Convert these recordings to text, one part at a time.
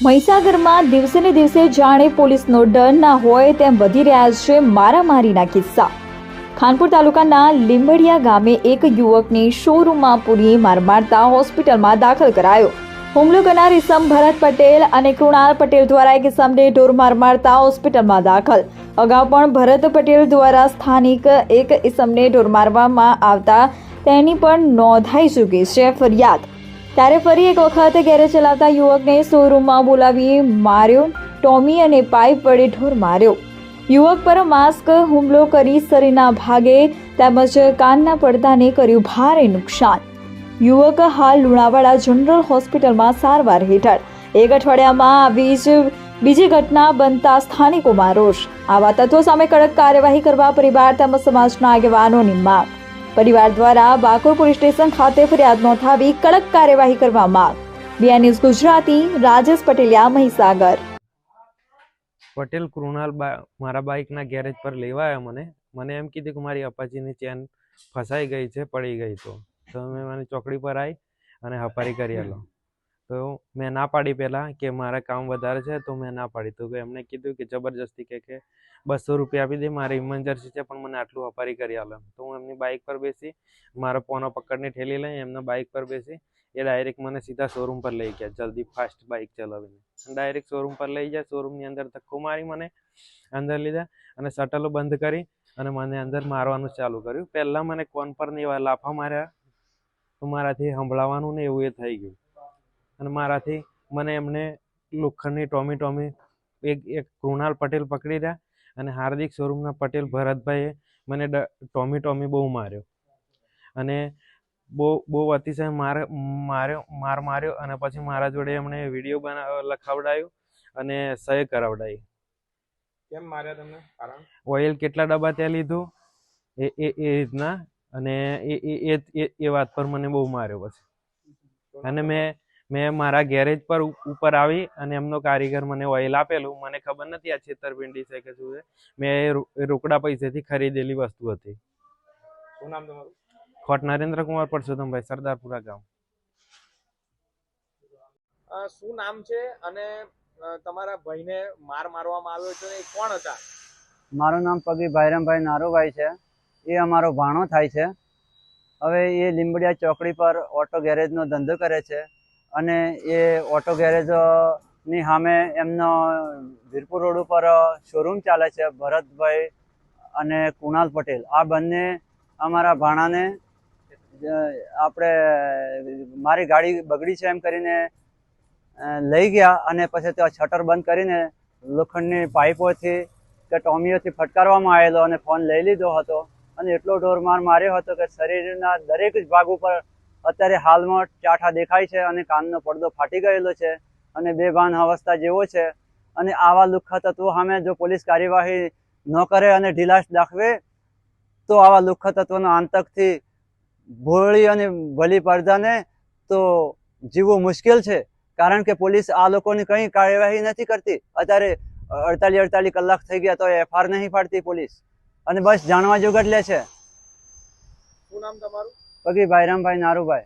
મહીસાગરમાં દિવસે ને દિવસે જાણે પોલીસનો ડર ના હોય તેમ વધી રહ્યા છે મારામારીના કિસ્સા। ખાનપુર તાલુકાના લીંબડિયા ગામે એક યુવકને શોરૂમમાં પૂરી માર મારતા હોસ્પિટલમાં દાખલ કરાયો। હુમલો કરનાર ઇસમ ભરત પટેલ અને કૃણાલ પટેલ દ્વારા એક ઇસમને ઢોર માર મારતા હોસ્પિટલમાં દાખલ। અગાઉ પણ ભરત પટેલ દ્વારા સ્થાનિક એક ઇસમને ઢોર મારવામાં આવતા તેની પણ નોંધાઈ ચૂકી છે ફરિયાદ। ત્યારે ફરી એક વખત ગેરેજ ચલાવતા યુવકને શોરૂમમાં બોલાવી માર્યો। ટોમી અને પાઇપ વડે ઢોર માર્યો। યુવક પર માસ્ક હુમલો કરી શરીરના ભાગે તેમજ કાનના પડદાને કર્યું ભારે નુકસાન। યુવક હાલ લુણાવાડા જનરલ હોસ્પિટલમાં સારવાર હેઠળ। એક અઠવાડિયામાં આવી જ બીજી ઘટના બનતા સ્થાનિકોમાં રોષ। આવા તત્વો સામે કડક કાર્યવાહી કરવા પરિવાર તેમજ સમાજના આગેવાનોની માંગ। પરિવાર દ્વારા બાકોર પોલીસ સ્ટેશન ખાતે ફરિયાદ નોંધાવી કડક કાર્યવાહી કરવા માંગ। BN news Gujarati, Rajesh Pateliya, Mahisagar. પટેલ કૃણાલ મારા બાઇકના ગેરેજ પર લેવા આવ્યા। મને એમ કીધું કે મારી અપાચીની ચેન ફસાઈ ગઈ છે, પડી ગઈ તો મેં મને ચોકડી પર આવી અને હપારી કરી આલો। તો મેં ના પાડી પહેલાં કે મારા કામ વધારે છે, તો મેં ના પાડી। તો એમને કીધું કે જબરજસ્તી કે 200 રૂપિયા આપી દે, મારી ઇમરજન્સી છે, પણ મને આટલું હપારી કરી આલો। તો હું એમની બાઇક પર બેસી મારો પોનો પકડની ઠેલી લઈ એમના બાઇક પર બેસી એ ડાયરેક્ટ મને સીધા શોરૂમ પર લઈ ગયા, જલ્દી ફાસ્ટ બાઇક ચલાવીને ડાયરેક્ટ શોરૂમ પર લઈ ગયા। શોરૂમની અંદર ધક્કો મારી મને અંદર લીધા અને શટલો બંધ કરી અને મને અંદર મારવાનું ચાલુ કર્યું। પહેલાં મને કોન પર ને એવા લાફા માર્યા તો મારાથી સંભળાવાનું ને એવું એ થઈ ગયું અને મારાથી મને એમને લોખંડની ટોમી એક કૃણાલ પટેલ પકડી રહ્યા અને હાર્દિક શોરૂમના પટેલ ભરતભાઈએ મને ટોમી બહુ માર્યો અને બહુ અતિશય માર્યો અને પછી મારા જોડે એમણે વિડીયો લખાવડાયું અને સહી કરાવડાવી। કેમ માર્યા તમને? કારણ ઓઇલ કેટલા ડબ્બા ત્યાં લીધું એ રીતના અને એ વાત પર મને બહુ માર્યો પછી। અને મેં મારા ગેરેજ પર ઉપર આવી અને એમનો કારીગર મને ઓઇલ આપેલું, મને ખબર નથી આ છેતરપિંડી છે કે શું છે। મેં રોકડા પૈસેથી ખરીદેલી વસ્તુ હતી। શું નામ તમારું? ખોટ નરેન્દ્ર કુમાર પરસોત્તમભાઈ, સરદારપુરા ગામ। શું નામ છે અને તમારા ભાઈને મારવામાં આવ્યો છે, એ કોણ હતા? મારું નામ પગી ભાઈરામભાઈ નારુભાઈ છે। એ અમારો ભાણો થાય છે। હવે એ લીંબડિયા ચોકડી પર ઓટો ગેરેજનો ધંધો કરે છે અને એ ઓટો ગેરેજની સામે એમનો વીરપુર રોડ ઉપર શોરૂમ ચાલે છે, ભરતભાઈ અને કૃણાલ પટેલ। આ બંને અમારા ભાણાને આપણે મારી ગાડી બગડી છે એમ કરીને લઈ ગયા અને પછી ત્યાં શટર બંધ કરીને લોખંડની પાઇપોથી કે ટોમીઓથી ફટકારવામાં આવેલો અને ફોન લઈ લીધો હતો અને એટલો ઢોરમાર માર્યો હતો કે શરીરના દરેક જ ભાગ ઉપર અત્યારે હાલમાં ચાઠા દેખાય છે અને કાનનો પડદો ફાટી ગયેલો છે અને બેભાન અવસ્થા જેવો છે। અને આવા લુખ્ખા તત્વો સામે જો પોલીસ કાર્યવાહી ન કરે અને ઢીલાશ દાખવે તો આવા લુખ્ખા તત્વોના આતંકથી ભોળી અને ભલી પ્રજાને તો જીવવું મુશ્કેલ છે, કારણ કે પોલીસ આ લોકોની કંઈ કાર્યવાહી નથી કરતી। અત્યારે 48 કલાક થઈ ગયા તો FR નહીં પાડતી પોલીસ અને બસ જાણવા જોગર લે છે। શું નામ તમારું? પગી ભાઈરામભાઈ નારુભાઈ।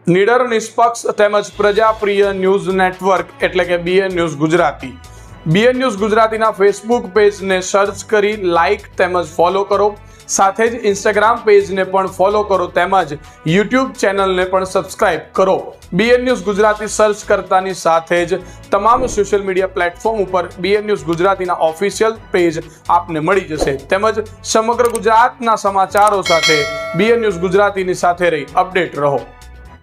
નિડર, નિષ્પક્ષ તેમજ પ્રજાપ્રિય ન્યૂઝ નેટવર્ક એટલે કે BN news Gujarati. BN news ગુજરાતીના ફેસબુક પેજને સર્ચ કરી લાઇક તેમજ ફોલો કરો, સાથે જ ઇન્સ્ટાગ્રામ પેજને પણ ફોલો કરો તેમજ યુટ્યુબ ચેનલને પણ સબસ્ક્રાઇબ કરો। BN ન્યૂઝ ગુજરાતી સર્ચ કરતાની સાથે જ તમામ સોશિયલ મીડિયા પ્લેટફોર્મ ઉપર BN ન્યૂઝ ગુજરાતીના ઓફિશિયલ પેજ આપને મળી જશે તેમજ સમગ્ર ગુજરાતના સમાચારો સાથે BN ન્યૂઝ ગુજરાતીની સાથે રહી અપડેટ રહો।